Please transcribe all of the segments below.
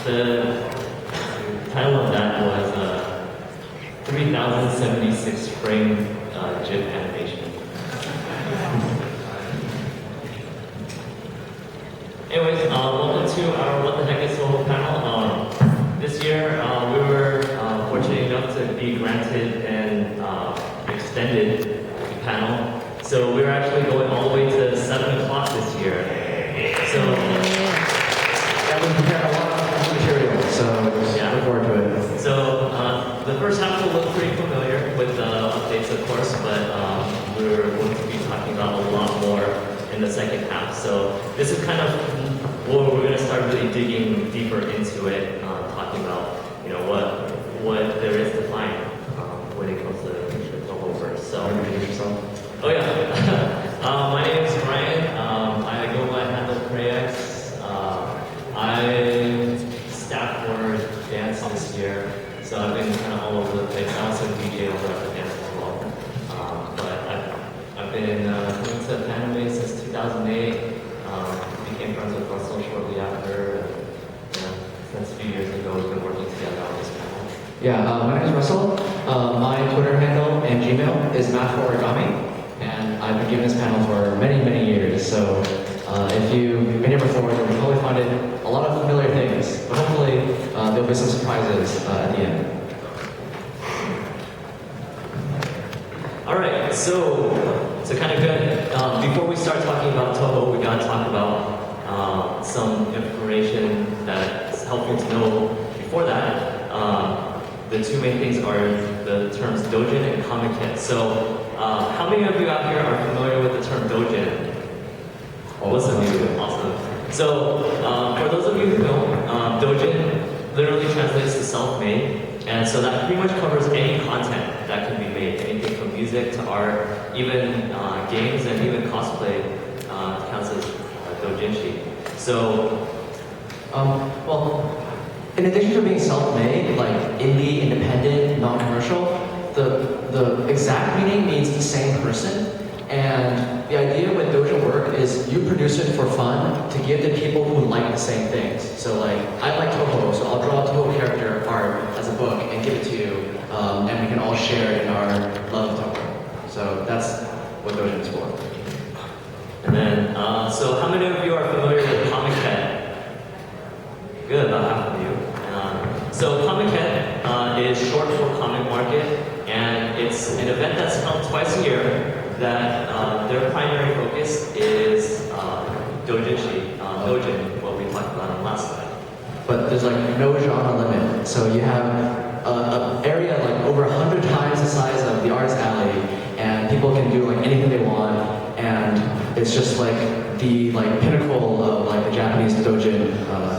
The title of that was 3076 frame GIF animation. Anyways, welcome to our What the Heck is Touhou panel. This year, we were fortunate enough to be granted an extended panel. So we were actually going all the way to 7 o'clock this year. So we prepared a lot of material, so yeah, look forward to it. So the first half will look pretty familiar with the updates, of course, but we're going to be talking about a lot more in the second half. So this is kind of where we're going to start really digging deeper into it, talking about what there is to find when it comes to the whole verse. So introduce yourself. Oh yeah, my name is Ryan. I go by handle Prayex. I staff for dance this year, so I've been kind of all over the place. I also DJ over at the dance as well. But I've been coming to anime since 2008. Became friends with Russell shortly after. Since a few years ago, we've been working together on this panel. Yeah, my name is Russell. My Twitter handle and Gmail is math4origami, and I've been giving this panel for many, many years. So if you've been here before, you'll probably find it a lot of familiar things, but hopefully there'll be some surprises at the end. All right, so kind of good. Before we start talking about Touhou, we gotta talk about some information that's helpful to know before that. The two main things are the terms doujin and comiket. So how many of you out here are familiar with the term doujin? Most of you, awesome. So for those of you who don't, doujin literally translates to self-made, and so that pretty much covers any content that can be made, anything from music to art, even games and even cosplay counts as doujinshi. So, well, in addition to being self-made, like indie, independent, non-commercial, the exact meaning means the same person. And the idea with doujin work is you produce it for fun to give to people who like the same things. So like, I like Touhou, so I'll draw a Touhou character art as a book and give it to you, and we can all share in our love of Touhou. So that's what doujin is for. And then, so how many of you are familiar with comiket? Good, about half of you. So comiket is short for comic market, and it's an event that's held twice a year that their primary focus is doujinshi. actually Dojin, what we talked about on the last slide. But there's like no genre limit. So you have an area like over 100 times the size of the artist alley, and people can do like anything they want, and it's just like the pinnacle of like the Japanese Dojin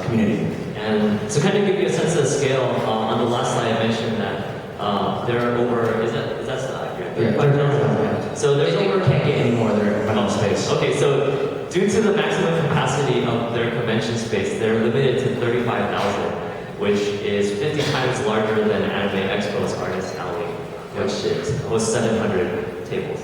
community. And to kind of give you a sense of the scale, on the last slide I mentioned that there are over, is that still accurate? Yeah, 30,000. So there's They over, can't get any more. They're running out of space. okay, so due to the maximum capacity of their convention space, they're limited to 35,000, which is 50 times larger than Anime Expo's Artist Alley, which hosts 700 tables.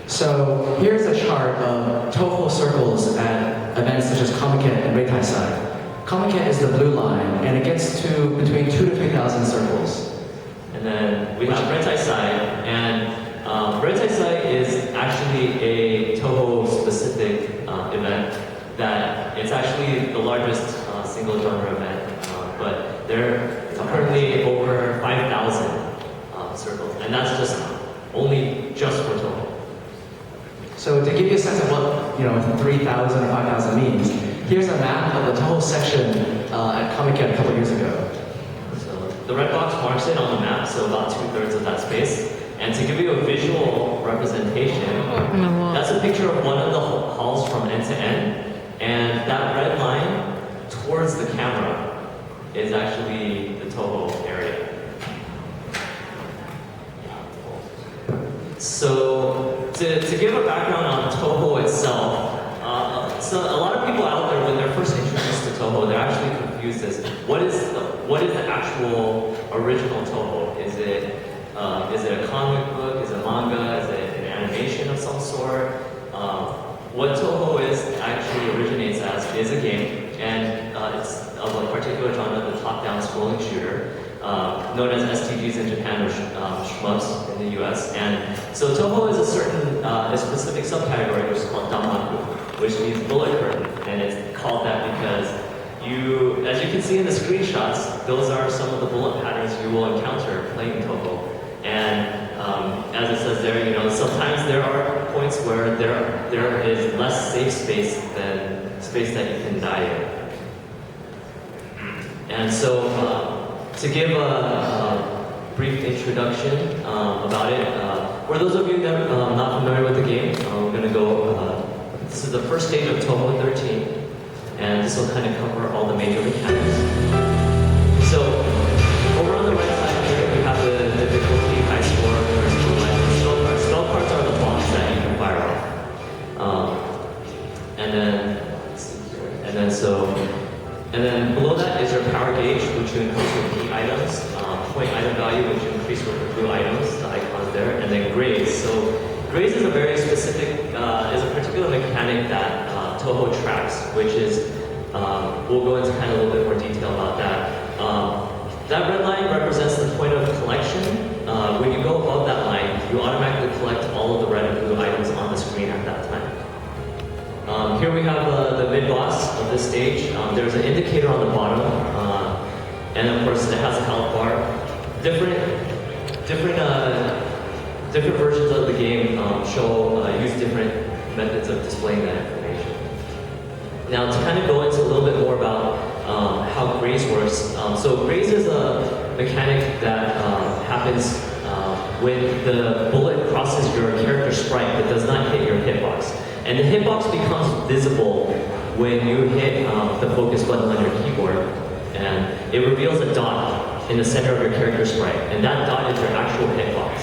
So here's a chart of Touhou circles at events such as FanmieCon and Reitaisai. FanmieCon is the blue line, and it gets to between 2,000 to 3,000 circles. And then we have Reitaisai, and Reitaisai is actually a Touhou-specific event that it's actually the largest single genre event, but there are currently over 5,000 circles, and that's just for Touhou. So to give you a sense of what 3,000 or 5,000 means, here's a map of the Touhou section at FanmieCon a couple years ago. So the red box marks it on the map, so about 2/3 of that space. And to give you a visual representation, that's a picture of one of the halls from end to end, and that red line towards the camera is actually the Touhou area. So to give a background on Touhou itself, so a lot of people out there, when they're first introduced to Touhou, they're actually confused as what is the actual original Touhou? Is it a comic book? Is it manga? Is it an animation of some sort? What Touhou actually originates as is a game, and it's of a particular genre, the top-down scrolling shooter, known as STGs in Japan or shmups in the US. And so Touhou is a specific subcategory which is called Danmaku, which means bullet curtain, and it's called that because as you can see in the screenshots, those are some of the bullet patterns you will encounter playing Touhou. And as it says there, sometimes there are points where there is less safe space than space that you can die in. And so, to give a brief introduction about it, for those of you that are not familiar with the game, we're going to go, this is the first stage of Touhou 13, and this will kind of cover all the major mechanics. So, over on the right side here, we have the difficulty, high score, first life, and spell cards. Spell cards are the bombs that you can fire off. And then below that is your power gauge, which you increase with key items, point item value, which you increase with the blue items, the icons there, and then grades. So grades is a very specific, is a particular mechanic that Touhou tracks, which is, we'll go into kind of a little bit more detail about that. That red line represents the point of collection. When you go above that line, you automatically collect all of the red and blue items on the screen at that time. Here we have the mid-boss of this stage. There's an indicator on the bottom, and of course it has a health bar. Different versions of the game use different methods of displaying that information. Now to kind of go into a little bit more about how graze works. So graze is a mechanic that happens when the bullet crosses your character sprite but does not hit your hitbox. And the hitbox becomes visible when you hit the focus button on your keyboard, and it reveals a dot in the center of your character sprite, and that dot is your actual hitbox.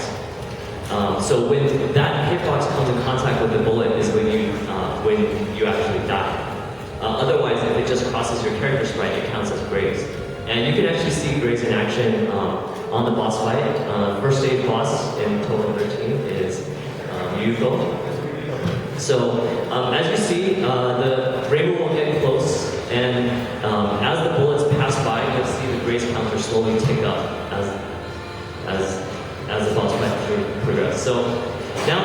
So when that hitbox comes in contact with the bullet is when you actually die. Otherwise, if it just crosses your character sprite, it counts as graze. And you can actually see graze in action on the boss fight. First stage boss in Touhou 13 is Yuko. So as you see, the rainbow will get close, and as the bullets pass by, you'll see the grace counter slowly tick up as the boss fight progresses. So now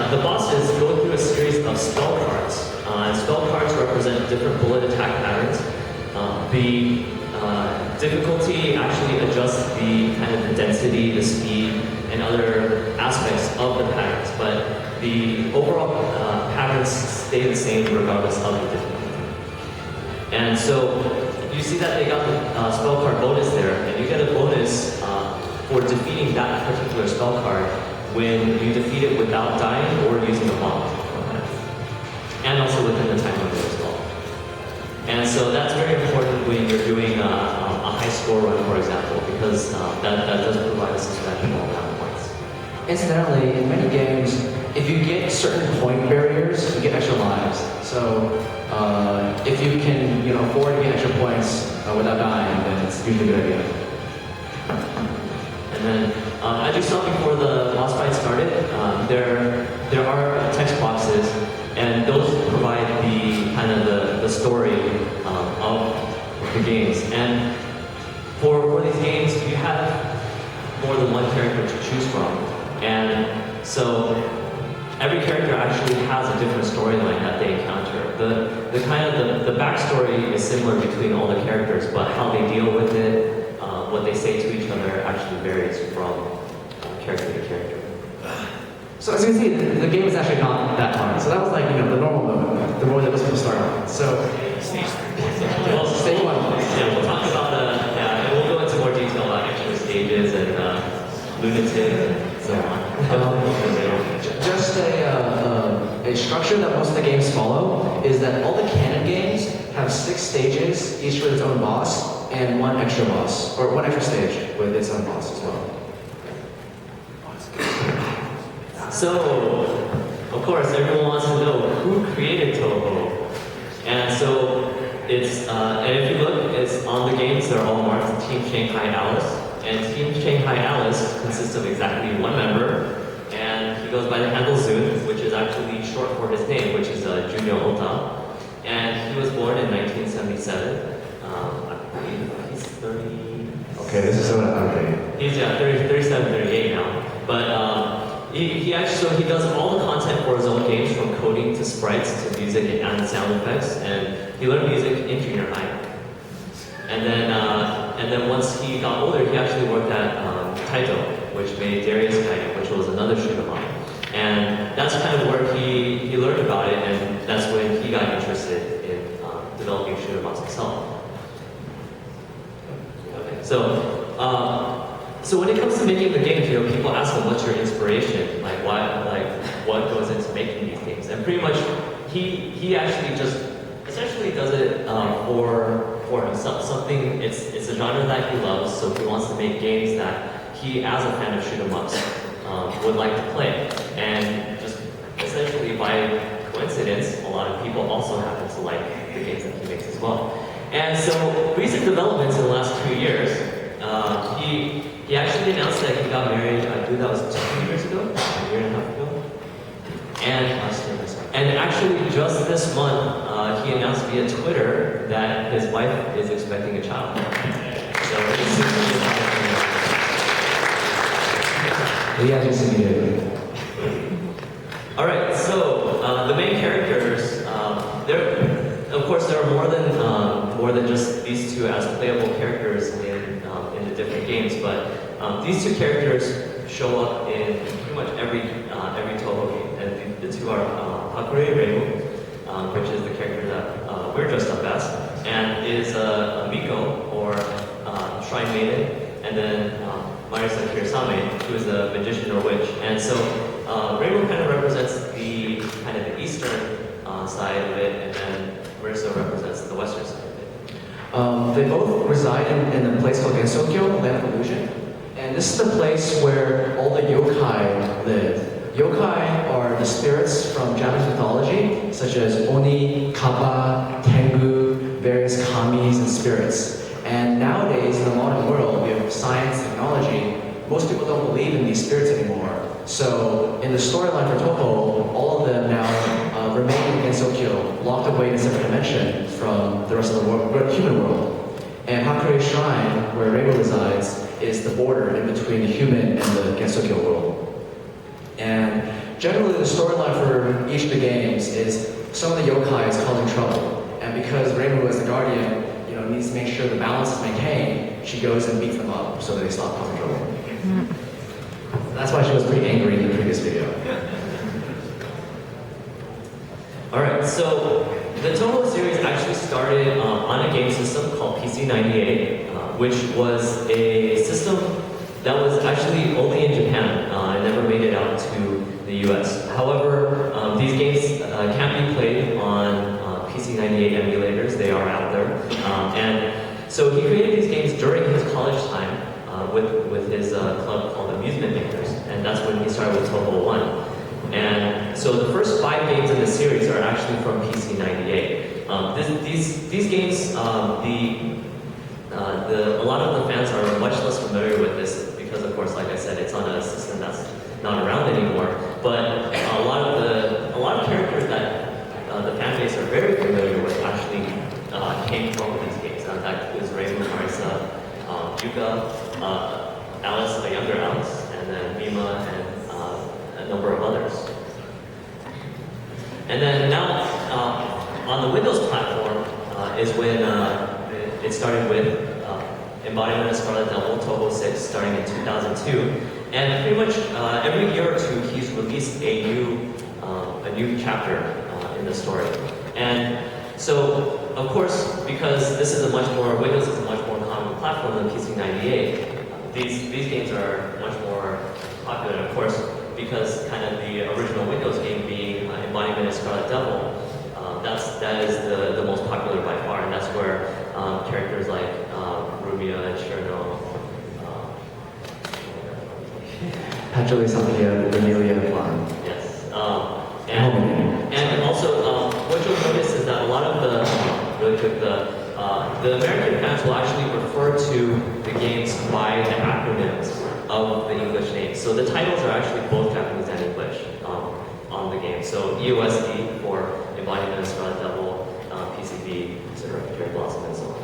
the bosses go through a series of spell cards. And spell cards represent different bullet attack patterns. The difficulty actually adjusts the kind of the density, the speed, and other aspects of the patterns, but the overall patterns stay the same regardless of the difficulty. see that they got the spell card bonus there, and you get a bonus for defeating that particular spell card when you defeat it without dying or using a bomb. And also within the time limit as well. And so that's very important when you're doing a high score run, for example, because that does provide a substantial amount of points. Incidentally, in many games, if you get certain point barriers, you get extra lives. So if you can afford to get extra points without dying, then it's usually a good idea. And then, as you saw before the boss fight started, there are text boxes, and those provide the kind of the story of the games. And for these games, you have more than one character to choose from, and so every character actually has a different storyline that they encounter. The kind of the backstory is similar between all the characters, but how they deal with it, what they say to each other actually varies from character to character. So as you can see, the game is actually not that hard. So that was like, the normal mode, the mode that was supposed to start on. So, stage one. Yeah, we'll talk about, and we'll go into more detail about extra stages and lunatic and so on. Just a structure that most of the games follow is that all the canon games have 6 stages, each with its own boss, and one extra boss, or one extra stage with its own boss as well. So, of course, everyone wants to know who created Touhou. And so, and if you look, it's on the games, they're all marked Team Shanghai Alice. And Team Shanghai Alice consists of exactly one member, and he goes by the handle Zun, which is actually short for his name, which is Junior Ota. And he was born in 1977. I believe he's 30. Okay, this is what I'm doing. He's 37, 38 now. But he actually, so he does all the content for his own games, from coding to sprites to music and sound effects. And he learned music in junior high. And then once he got older, he actually worked at Taito, which made Darius Kaito, which was another shoot 'em up. And that's kind of where he learned about it, and that's when he got interested in developing shoot 'em ups himself. Okay, so when it comes to making the games, people ask him, "What's your inspiration? Like what goes into making these games?" And pretty much, he actually just essentially does it for himself. Something, it's a genre that he loves, so he wants to make games that he, as a fan of shoot 'em ups, would like to play. And just essentially by coincidence, a lot of people also happen to like the games that he makes as well. And so recent developments in the last 2 years, he actually announced that he got married, I believe that was 2 years ago, a year and a half ago. And actually just this month, he announced via Twitter that his wife is expecting a child. So it's all right, so the main characters, of course there are more than just these two as playable characters in the different games, but these two characters show up in pretty much every Touhou game, and the two are Hakure Reimu, which is the character that we're dressed up as, and is a Miko, or Shrine Maiden, and then Marisa Kirisame, who is a magician or witch. And so Reimu kind of represents the kind of the eastern side of it, and then Marisa represents the western side of it. They both reside in a place called Gensokyo, Land of Illusion. And this is the place where all the yokai live. Yokai are the spirits from Japanese mythology, such as Oni, Kappa, Tengu, various kamis and spirits. And nowadays, in the modern world, we have science, technology. Most people don't believe in these spirits anymore. So, in the storyline for Touhou, all of them now remain in Gensokyo, locked away in a separate dimension from the rest of the world, human world. And Hakure Shrine, where Reimu resides, is the border in between the human and the Gensokyo world. And generally, the storyline for each of the games is some of the yokai is causing trouble. And because Reimu, as the guardian, needs to make sure the balance is maintained, she goes and beats them up so that they stop causing trouble. That's why she was pretty angry in the previous video. Alright, so the Touhou series actually started on a game system called PC-98, which was a system that was actually only in Japan. It never made it out to the US. However, these games can be played on PC-98 emulators. They are out there. And so he created these games during his college time with his club called Amusement Makers. And that's when he started with Touhou 1. And so the first 5 games in the series are actually from PC-98. These games, a lot of the fans are much less familiar with this because, of course, like I said, it's on a system that's not around anymore. But a lot of characters that the fan base are very familiar with actually came from these games. In fact, it was Raymond, Marisa, Yuka, Alice, the younger Alice, and then Mima, and a number of others. And then now, on the Windows platform is when it started with Embodiment of Scarlet Devil, Touhou 6, starting in 2002. And pretty much every year or two, he's released a new chapter in the story. And so, of course, because this is Windows is a much more common platform than PC-98, these games are much more popular. And of course, because kind of the original Windows game being Embodiment of Scarlet Devil, that is the most popular by far, and that's where characters like Rumia and Cherno, Patrick Sampia, Amelia Juan. yes, and also what you'll notice is that a lot of the American fans will actually refer to the games by the acronyms of the English names. So the titles are actually both Japanese and English on the game. So EOSD for Embodiment of Scarlet Devil, PCB, Cherry Blossom, and so on.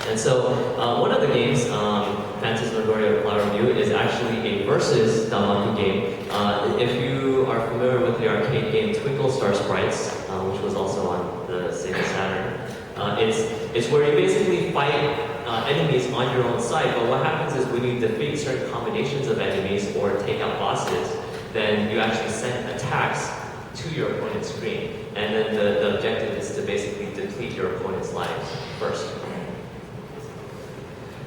And so one of the games, Phantasmagoria Flower View, is actually a versus Damaku game. If you are familiar with the arcade game Twinkle Star Sprites, which was also on the Sega Saturn, it's where you basically fight enemies on your own side, but what happens is when you defeat certain combinations of enemies or take out bosses, then you actually send attacks to your opponent's screen. And then the objective is to basically deplete your opponent's lives first.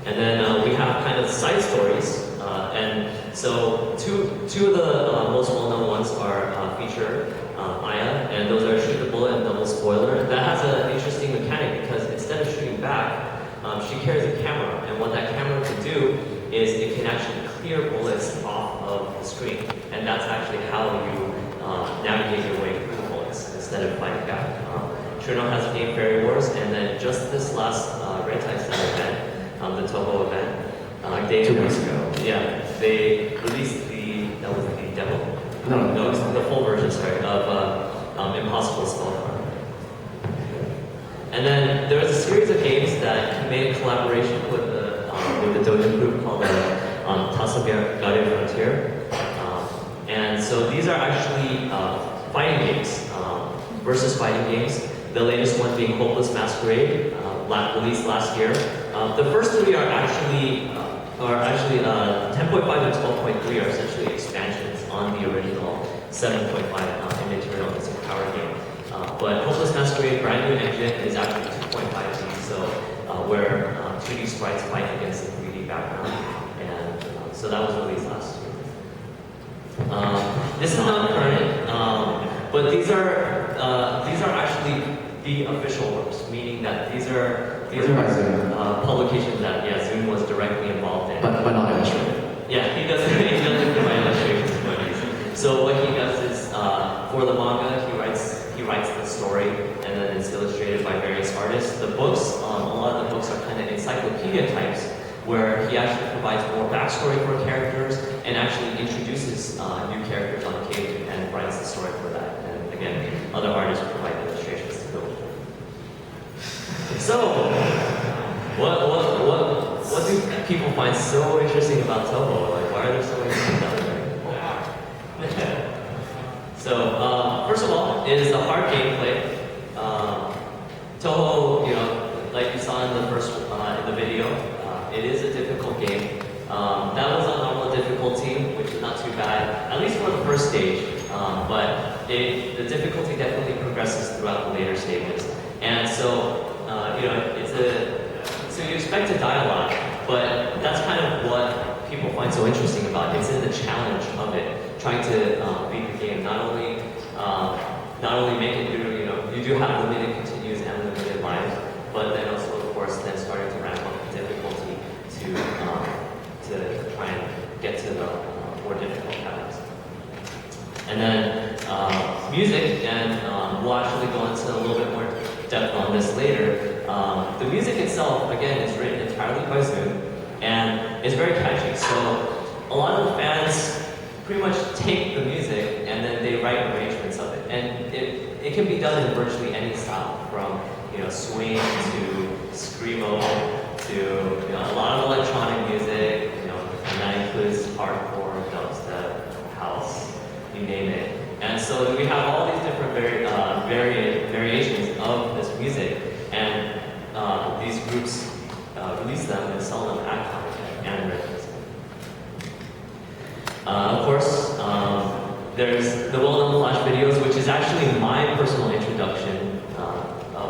And then we have kind of side stories. And so two of the most well-known ones are Feature, Aya, and those are Shoot the Bullet and Double Spoiler. That has an interesting mechanic because instead of shooting back, she carries a camera. And what that camera can do is it can actually clear bullets off of the screen. And that's actually how you navigate your way through the bullets instead of fighting back. Cherno has a game Fairy Wars, and then just this last Red Tide event, the Touhou event, 2 weeks ago. Yeah, they released the demo? No, it's the full version, sorry, of Impossible Spellcraft. And then there was a series of games that he made in collaboration with the Dojo group called Touhou Frontier. And so these are actually fighting games, versus fighting games. The latest one being Hopeless Masquerade, released last year. The first 3 are actually 10.5 and 12.3 are essentially expansions on the original 7.5 immaterial missing power game. But Hopeless Masquerade, brand new engine, is actually 2.5D, so where 2D sprites fight against the 3D background, and so that was released last year. This is not current, but these are actually the official works, meaning that these are publications that Zoom was directly involved in. But not illustrated. Yeah, he doesn't provide illustrations for these. So what he does is for the manga, he writes the story, and then it's illustrated by various artists. The books, a lot of the books are kind of encyclopedia types, where he actually provides more backstory for characters and actually introduces new characters on occasion and writes the story for that. And again, other artists provide illustrations to go with it. So, what do people find so interesting about Touhou? Like, why are there so many things out there? So, first of all, it is a hard gameplay. Touhou, like you saw in the video, it is a difficult game. That was on normal difficulty, which is not too bad, at least for the first stage. But the difficulty definitely progresses throughout the later stages. so, so you expect a dialogue, but that's kind of what people find so interesting about it. It's in the challenge of it, trying to beat the game. Not only make it through, you do have limited continues and limited lives, but then also, of course, then starting to ramp up the difficulty to try and get to the more difficult patterns. And then music, and we'll actually go into a little bit more depth on this later. The music itself, again, is written entirely by Zoom, and it's very catchy. So a lot of the fans pretty much take the music and then they write arrangements of it. And it can be done in virtually any style, from swing to screamo to a lot of electronic music, and that includes hardcore, dubstep, house, you name it. And so we have all these different variations of this music, and these groups release them and sell them at Comic-Con and records. Of course, there's the well-known Flash videos, which is actually my personal introduction.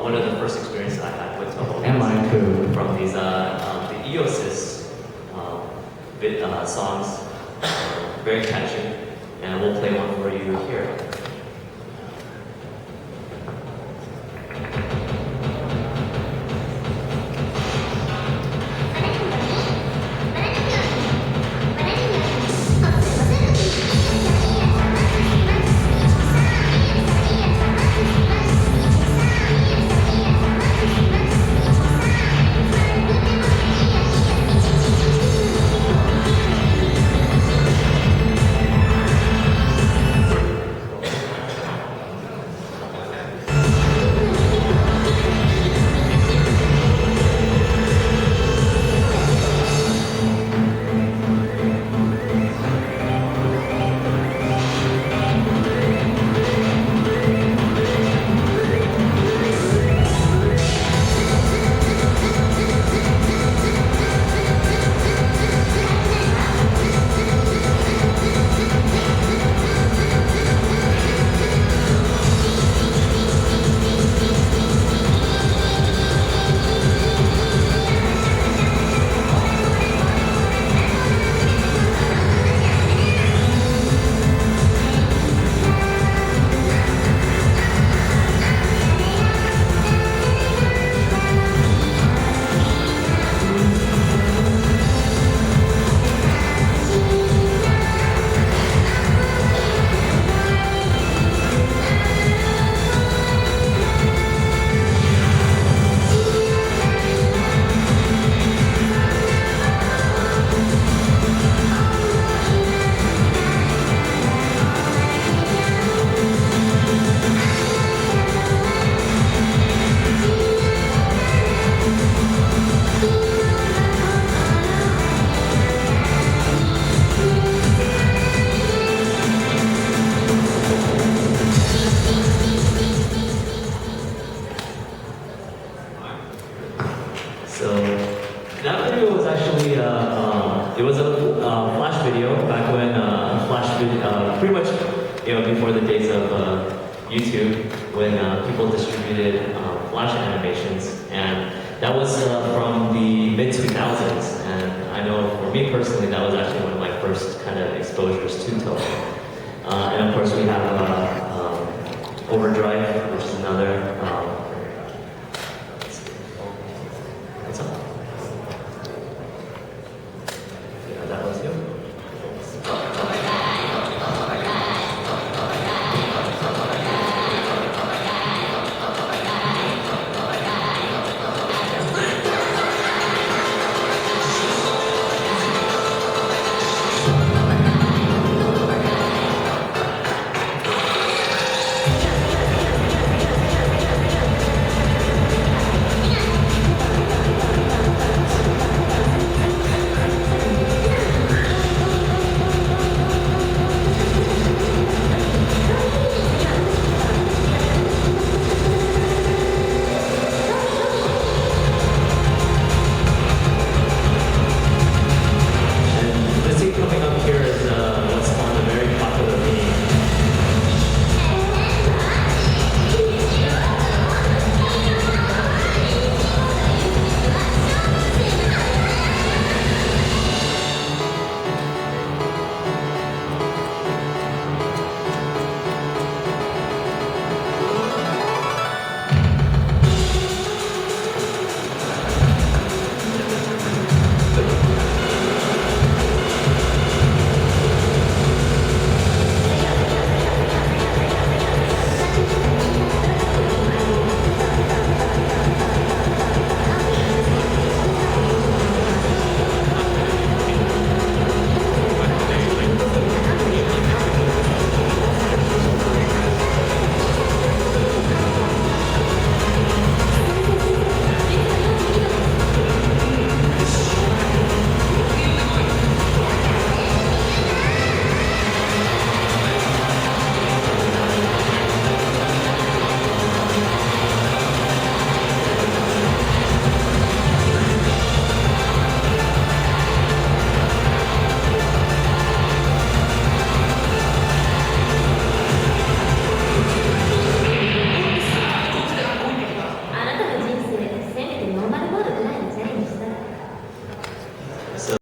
One of the first experiences I had with Touhou. And mine too. From these the Eosis songs, very catchy, and we'll play one for you here. So that video was actually, it was a Flash video back when Flash video, pretty much before the days of YouTube, when people distributed Flash animations, and that was from the mid-2000s, and I know for me personally that was actually one of my first kind of exposures to Touhou. And of course we have Overdrive, which is another